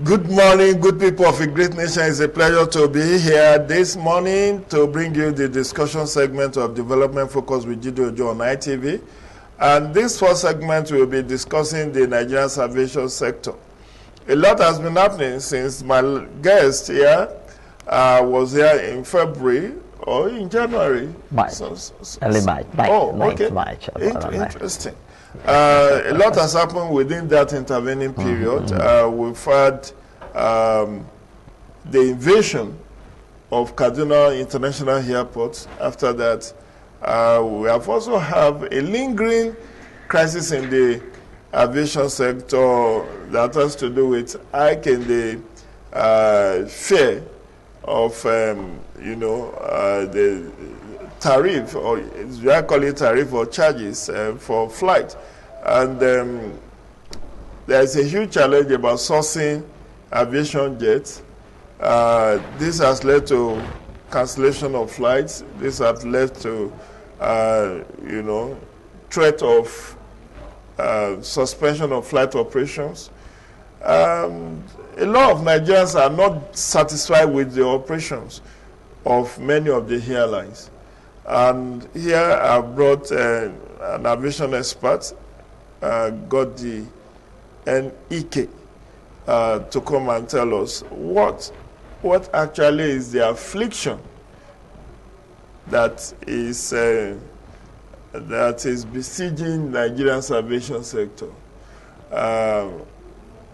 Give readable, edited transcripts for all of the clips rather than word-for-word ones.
Good morning, good people of a great nation. It's a pleasure to be here this morning to bring you the discussion segment of Development Focus with Jide Ojo on ITV. And this first segment will be discussing the Nigerian aviation sector. A lot has been happening since my guest here was here in February or in January. March. Early March. Oh, okay. March. Interesting. A lot has happened within that intervening period. We've had the invasion of Kaduna International Airport. After that, we have also have a lingering crisis in the aviation sector that has to do with hike in the fare of, the tariff, or I call it tariff or charges for flight. And there's a huge challenge about sourcing aviation jets. This has led to cancellation of flights. This has led to, threat of suspension of flight operations. A lot of Nigerians are not satisfied with the operations of many of the airlines. And here I brought an aviation expert, Godi N.E.K., to come and tell us what actually is the affliction that is besieging Nigerian's aviation sector.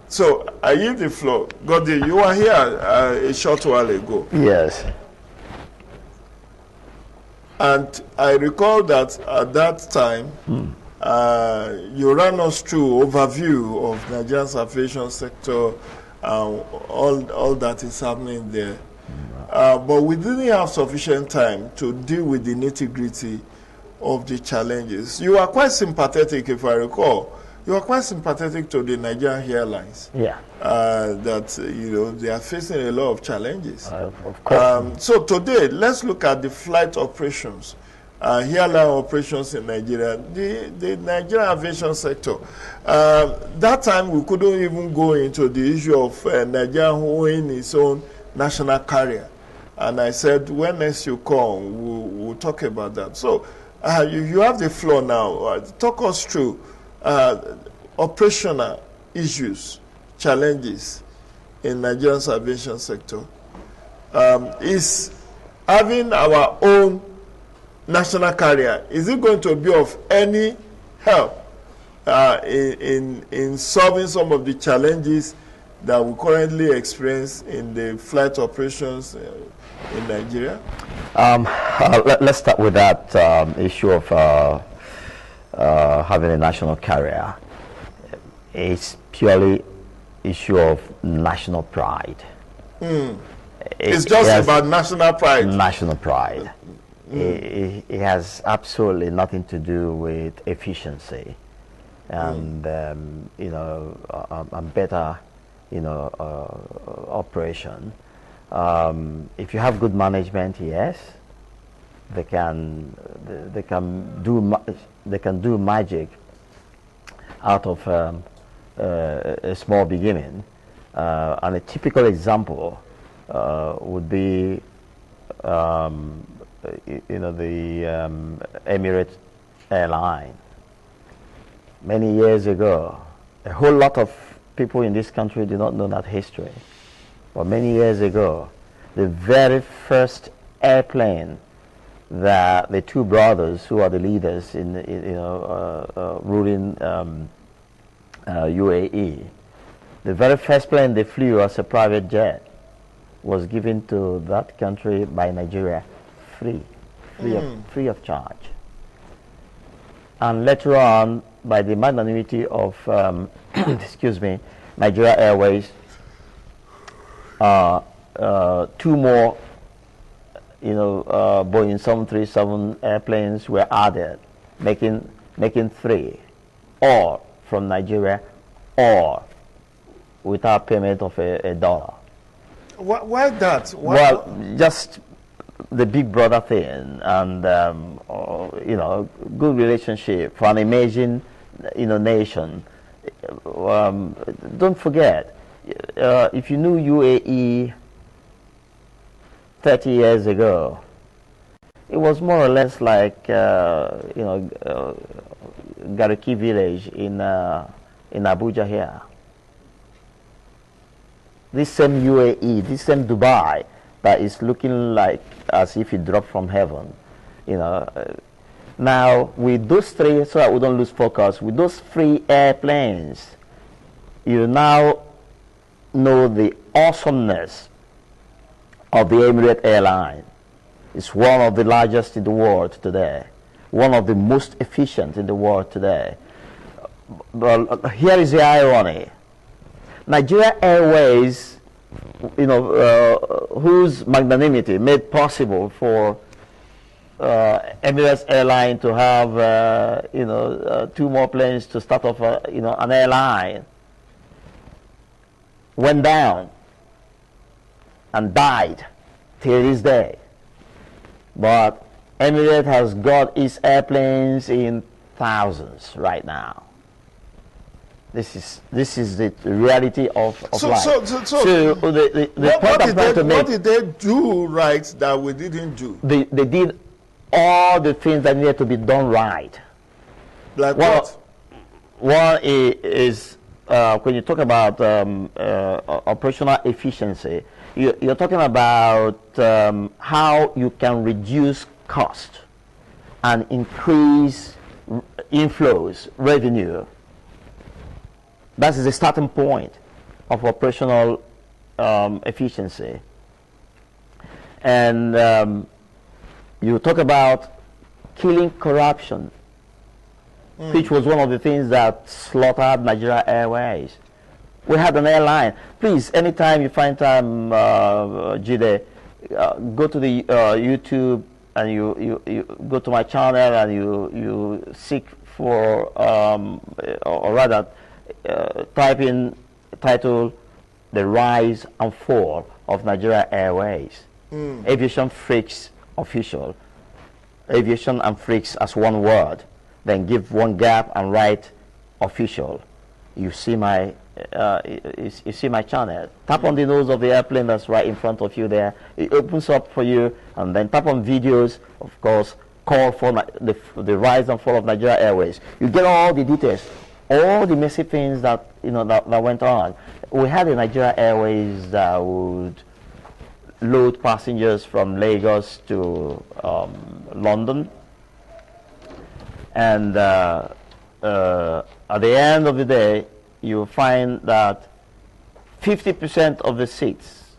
So I yield the floor. Godi, you were here a short while ago. Yes. And I recall that at that time, you ran us through overview of Nigeria's aviation sector, all that is happening there. But we didn't have sufficient time to deal with the nitty-gritty of the challenges. You are quite sympathetic, if I recall. You are quite sympathetic to the Nigerian airlines. Yeah. That, they are facing a lot of challenges. Of course. So today, let's look at the flight operations, airline operations in Nigeria, the Nigerian aviation sector. That time, we couldn't even go into the issue of Nigeria owning its own national carrier. And I said, when next you come, we'll talk about that. So you have the floor now. Talk us through operational issues, challenges in Nigeria's aviation sector. Is having our own national carrier, is it going to be of any help in solving some of the challenges that we currently experience in the flight operations in Nigeria? Let's start with that issue of having a national carrier. It's purely issue of national pride. It's just about national pride. National pride. It has absolutely nothing to do with efficiency and better operation. If you have good management, yes, they can do magic out of a small beginning. And a typical example would be the Emirates airline. Many years ago, a whole lot of people in this country do not know that history. But many years ago, the very first airplane that the two brothers who are the leaders in ruling UAE, the very first plane they flew as a private jet was given to that country by Nigeria free of charge. And later on, by the magnanimity of Nigeria Airways, two more Boeing 737 airplanes were added, making three, all from Nigeria, or without payment of a dollar. Why that? Well, just the big brother thing, and good relationship for an amazing nation. Don't forget, if you knew UAE 30 years ago, it was more or less like Gariki village in Abuja here. This same UAE, this same Dubai that is looking like as if it dropped from heaven, now with those three, so that we don't lose focus, with those three airplanes, you now know the awesomeness of the Emirates airline. It's one of the largest in the world today, one of the most efficient in the world today. But here is the irony. Nigeria Airways, whose magnanimity made possible for Emirates airline to have, 2 more planes to start off, an airline, went down and died till this day. But Emirates has got its airplanes in thousands right now. This is the reality of life. So the point I'm trying to make, what did they do right that we didn't do? They did all the things that needed to be done right. Like what? One is when you talk about operational efficiency, you're talking about how you can reduce cost and increase inflows, revenue. That is the starting point of operational efficiency. And you talk about killing corruption, which was one of the things that slaughtered Nigeria Airways. We had an airline. Please, anytime you find time, Jide, go to the YouTube and you go to my channel and you seek for, or rather, type in title, The Rise and Fall of Nigeria Airways. Aviation Freaks Official. Aviation and Freaks as one word. Then give one gap and write official. You see my you see my channel. Tap on the nose of the airplane that's right in front of you there. It opens up for you, and then tap on videos, of course, call for the rise and fall of Nigeria Airways. You get all the details, all the messy things that that went on. We had a Nigeria Airways that would load passengers from Lagos to London, and at the end of the day, you find that 50% of the seats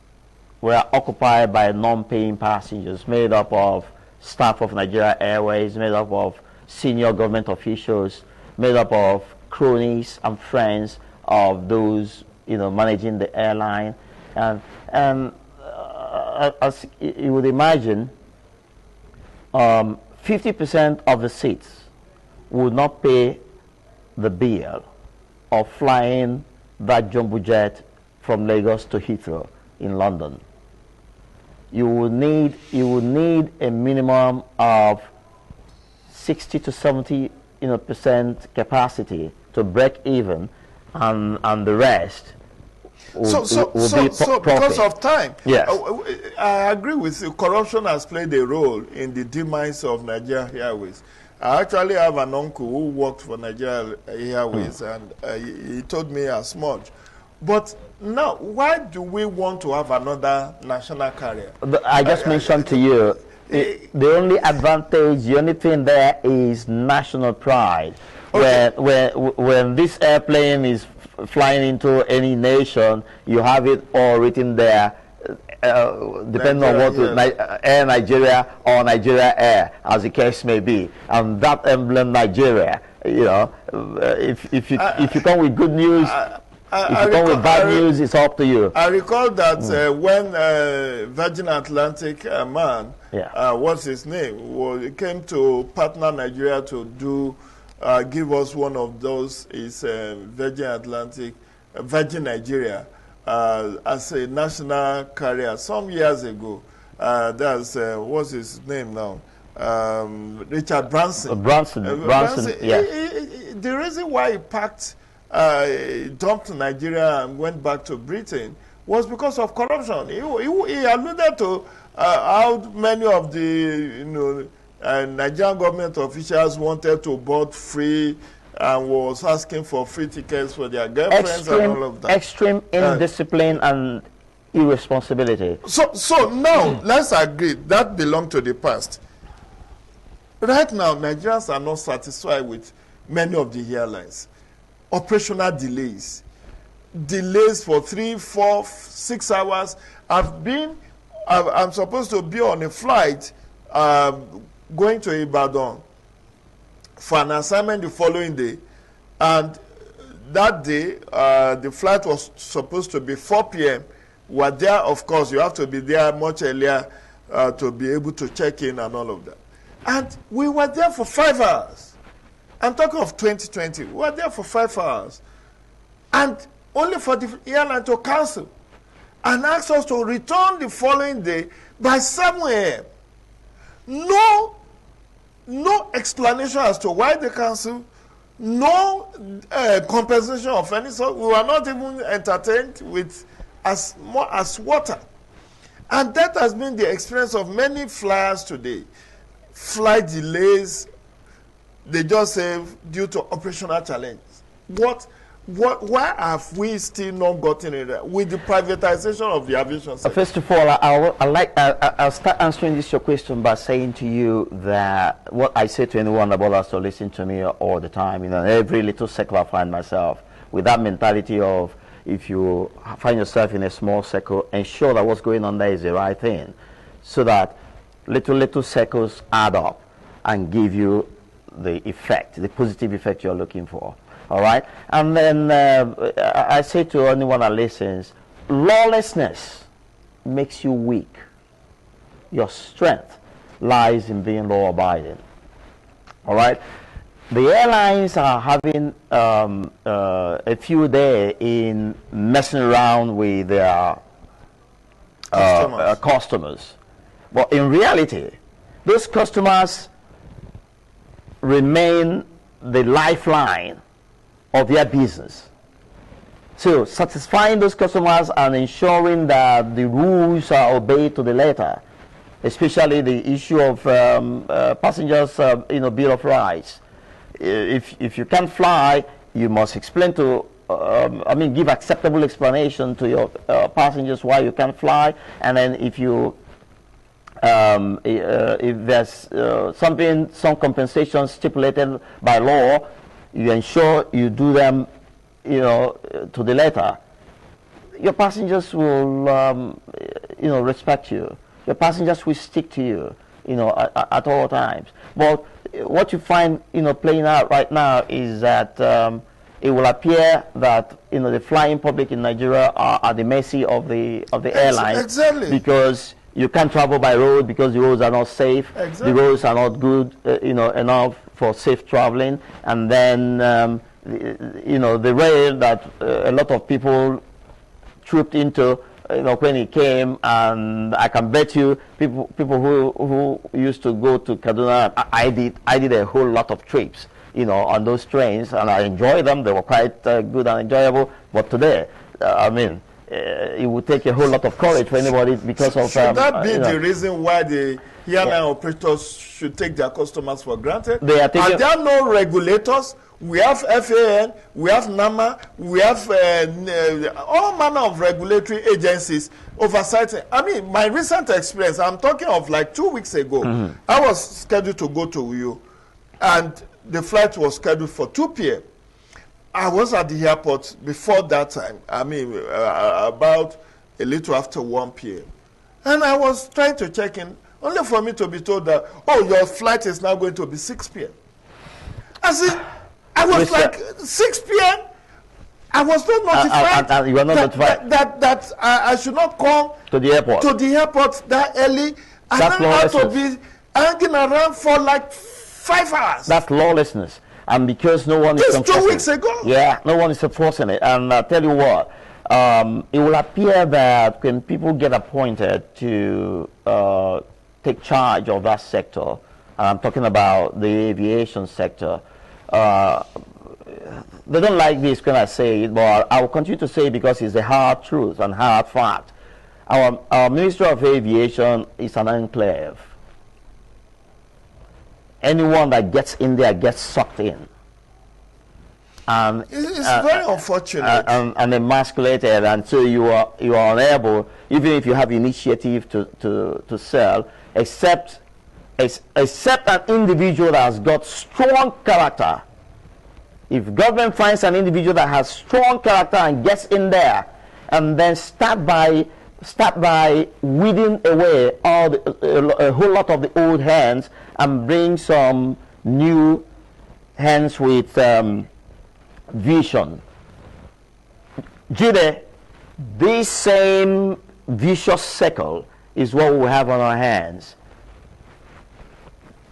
were occupied by non-paying passengers, made up of staff of Nigeria Airways, made up of senior government officials, made up of cronies and friends of those managing the airline, and as you would imagine, 50% of the seats would not pay the bill of flying that jumbo jet from Lagos to Heathrow in London. You would need a minimum of 60 to 70% capacity to break even, and the rest will be profit. Because of time, yes, I agree with you. Corruption has played a role in the demise of Nigeria Airways. I actually have an uncle who worked for Nigeria Airways, and he told me as much. But now, why do we want to have another national carrier? I just mentioned to you, the only advantage, the only thing there is national pride. Okay. When this airplane is flying into any nation, you have it all written there. Depending on what Air Nigeria or Nigeria Air, as the case may be, and that emblem Nigeria, if you come with good news, if you come with bad news, it's up to you. I recall that when Virgin Atlantic man, what's his name, he came to partner Nigeria to do give us one of those is Virgin Nigeria. As a national carrier some years ago. That's what's his name now? Richard Branson. Branson, yeah. The reason why he packed dumped Nigeria and went back to Britain was because of corruption. He alluded to how many of the Nigerian government officials wanted to board free and was asking for free tickets for their girlfriends and all of that. Extreme indiscipline and irresponsibility. So now, let's agree that belonged to the past. Right now, Nigerians are not satisfied with many of the airlines. Operational delays. Delays for 3, 4, 6 hours. I'm supposed to be on a flight going to Ibadan for an assignment the following day. And that day, the flight was supposed to be 4 p.m. We're there, of course, you have to be there much earlier to be able to check in and all of that. And we were there for 5 hours. I'm talking of 2020. We were there for 5 hours. And only for the airline to cancel and ask us to return the following day by 7 a.m. No explanation as to why they canceled. No compensation of any sort. We were not even entertained with as much as water. And that has been the experience of many flyers today. Flight delays, they just say due to operational challenges. Why have we still not gotten it with the privatization of the aviation sector? First of all, I'll start answering this your question by saying to you that what I say to anyone about us to listen to me all the time, every little circle I find myself with that mentality of, if you find yourself in a small circle, ensure that what's going on there is the right thing, so that little circles add up and give you the effect, the positive effect you're looking for. All right? And then I say to anyone that listens, lawlessness makes you weak. Your strength lies in being law-abiding. All right? The airlines are having a few days in messing around with their customers. But in reality, those customers remain the lifeline of their business. So satisfying those customers and ensuring that the rules are obeyed to the letter, especially the issue of passengers, bill of rights. If you can't fly, you must explain to, give acceptable explanation to your passengers why you can't fly. And then if you, if there's some compensation stipulated by law, you ensure you do them, to the letter. Your passengers will, respect you. Your passengers will stick to you, at all times. But what you find, playing out right now is that it will appear that, the flying public in Nigeria are at the mercy of the airline. Exactly. Because you can't travel by road because the roads are not safe. Exactly. The roads are not good, enough for safe traveling. And then, the rail that a lot of people trooped into, when it came, and I can bet you people who used to go to Kaduna, I did a whole lot of trips, on those trains, and I enjoyed them. They were quite good and enjoyable. But today, it would take a whole lot of courage for anybody because of. Should that be the reason why the airline operators should take their customers for granted? Are there no regulators? We have FAN, we have NAMA, we have all manner of regulatory agencies oversighting. My recent experience, I'm talking of like 2 weeks ago, I was scheduled to go to Uyo, and the flight was scheduled for 2 p.m. I was at the airport before that time, about a little after 1 p.m. And I was trying to check in, only for me to be told that, your flight is now going to be 6 p.m. I was like, 6 p.m.? I was not notified. You were not notified that I should not come to the airport that early. And then I have to be hanging around for like 5 hours. That's lawlessness. And because no one is enforcing it. 2 weeks ago. Yeah, no one is enforcing it. And I tell you what, it will appear that when people get appointed to take charge of that sector, and I'm talking about the aviation sector, they don't like this when I say it, but I will continue to say it because it's a hard truth and hard fact. Our Ministry of Aviation is an enclave. Anyone that gets in there gets sucked in. And it's very unfortunate. And emasculated, and so you are unable, even if you have initiative to sell, except an individual that has got strong character. If government finds an individual that has strong character and gets in there, and then start by weeding away a whole lot of the old hands and bring some new hands with vision. Jide, this same vicious circle is what we have on our hands.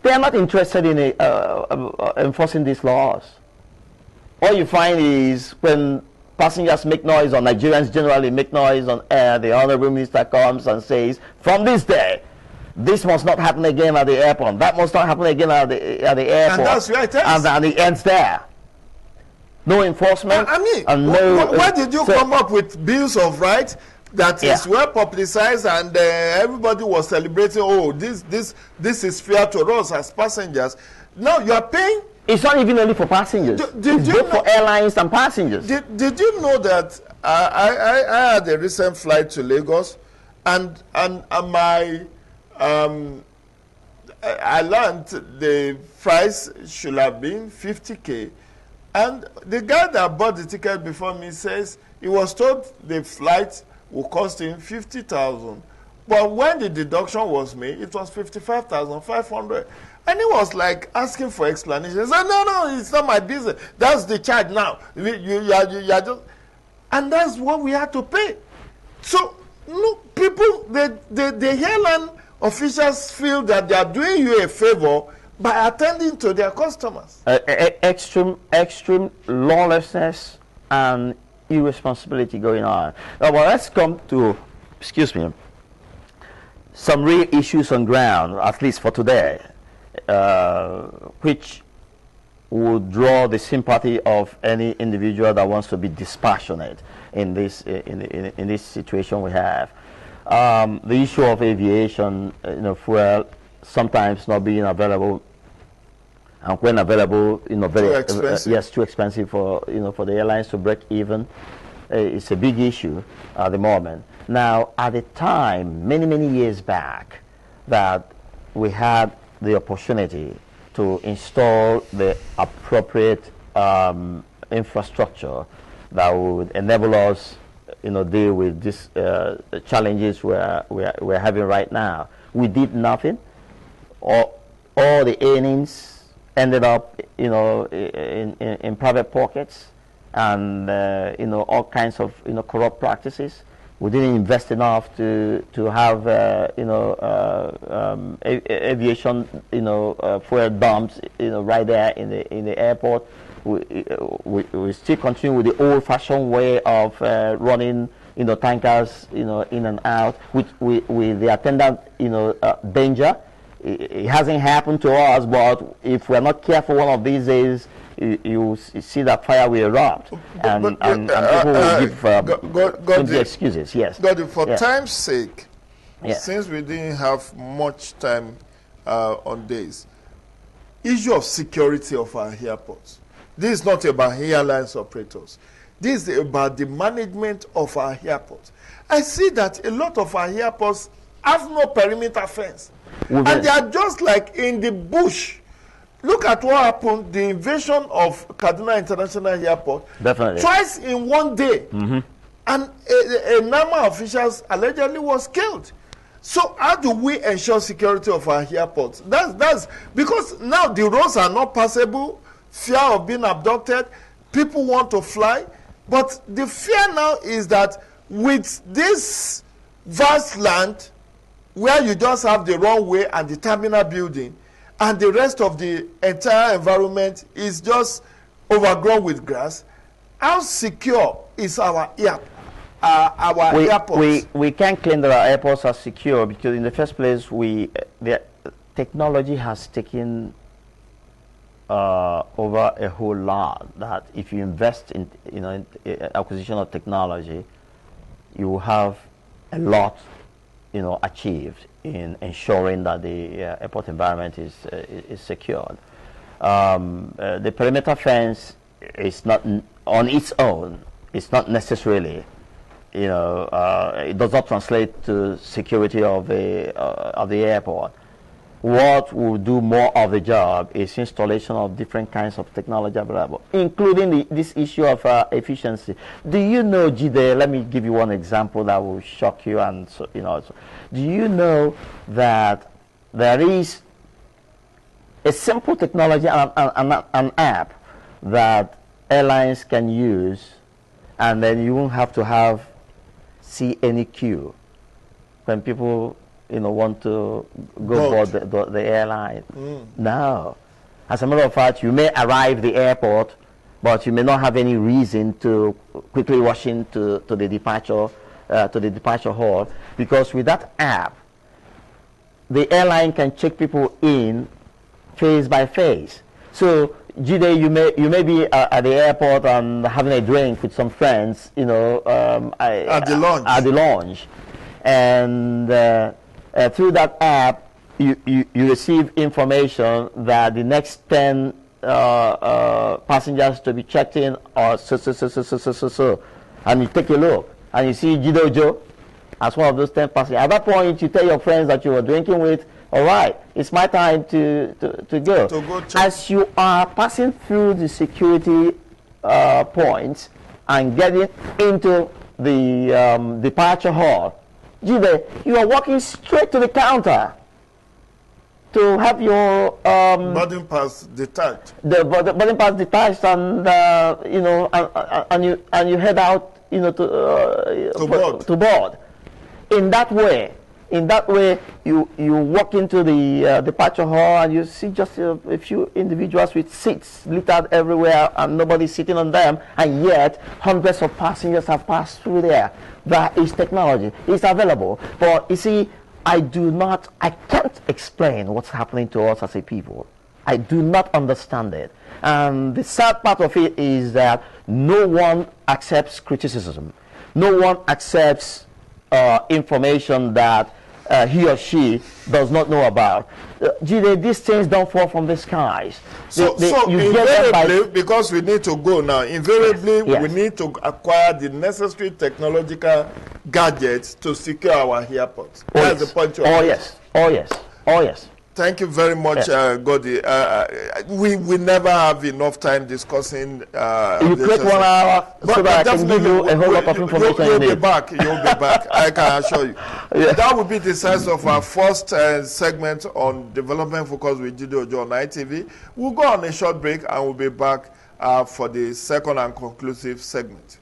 They are not interested in enforcing these laws. All you find is when passengers make noise, or Nigerians generally make noise on air, the Honorable Minister comes and says, from this day, this must not happen again at the airport. That must not happen again at the airport. And that's right. And it ends there. No enforcement. I mean, and no, where did you come up with bills of rights that is well publicized, and everybody was celebrating? Oh, this is fair to us as passengers. Now you are paying. It's not even only for passengers. It's both for airlines and passengers. Did you know that I had a recent flight to Lagos, and my I learned the price should have been 50K, and the guy that bought the ticket before me says he was told the flight will cost him 50,000, but when the deduction was made, it was 55,500. And he was like asking for explanation. He said, no, it's not my business. That's the charge now. You are just, and that's what we had to pay. So, look, people, the airline officials feel that they are doing you a favor by attending to their customers. Extreme lawlessness and irresponsibility going on. Now, well, let's come to, some real issues on ground, at least for today. Which would draw the sympathy of any individual that wants to be dispassionate in this in this situation we have. The issue of aviation, fuel sometimes not being available, and when available, very too expensive. Too expensive for for the airlines to break even. It's a big issue at the moment. Now, at the time, many years back, that we had the opportunity to install the appropriate infrastructure that would enable us, deal with these challenges we're having right now. We did nothing. All the earnings ended up, in private pockets, and all kinds of corrupt practices. We didn't invest enough to have aviation fuel dumps right there in the airport. We still continue with the old-fashioned way of running tankers in and out with the attendant danger. It hasn't happened to us, but if we're not careful, one of these days you see that fire will erupt, and people will give the excuses. Yes. For time's sake, since we didn't have much time on this, issue of security of our airports. This is not about airlines operators. This is about the management of our airports. I see that a lot of our airports have no perimeter fence, and they are just like in the bush. Look at what happened, the invasion of Kaduna International Airport. Definitely. Twice in one day. Mm-hmm. And a number of officials allegedly was killed. So how do we ensure security of our airports? That's because now the roads are not passable, fear of being abducted, people want to fly. But the fear now is that with this vast land where you just have the runway and the terminal building, and the rest of the entire environment is just overgrown with grass, how secure is our airports? We can't claim that our airports are secure because in the first place, the technology has taken over a whole lot. That if you invest in in acquisition of technology, you will have a lot achieved in ensuring that the airport environment is secured. The perimeter fence is not on its own. It's not necessarily, it does not translate to security of the airport. What will do more of the job is installation of different kinds of technology available, including this issue of efficiency. Do you know, Jide, let me give you one example that will shock you. And do you know that there is a simple technology, an app that airlines can use, and then you won't have to see any queue when people want to go board the airline? No. As a matter of fact, you may arrive the airport, but you may not have any reason to quickly rush into the departure hall, because with that app, the airline can check people in face by face. So, Jide, you may be at the airport and having a drink with some friends, at the lounge, and through that app, you receive information that the next 10 passengers to be checked in are so. And you take a look, and you see Jide Ojo as one of those 10 passengers. At that point, you tell your friends that you were drinking with, all right, it's my time to go. As you are passing through the security points and getting into the departure hall, Jide, you are walking straight to the counter to have your boarding pass detached. The boarding pass detached, and and you head out, to board. In that way, you walk into the departure hall, and you see just a few individuals with seats littered everywhere, and nobody sitting on them, and yet hundreds of passengers have passed through there. That is technology. It's available. But you see, I can't explain what's happening to us as a people. I do not understand it. And the sad part of it is that no one accepts criticism. No one accepts information that he or she does not know about. Jide, these things don't fall from the skies. So invariably, because we need to go now, invariably yes. we need to acquire the necessary technological gadgets to secure our airports. That's the point you're making. Oh yes. Thank you very much, Godi. We never have enough time discussing. You create 1 hour so that I can give you a whole lot of information. You'll be back. I can assure you. Yeah. That will be the size of our first segment on development focus with Jide Ojo on ITV. We'll go on a short break and we'll be back for the second and conclusive segment.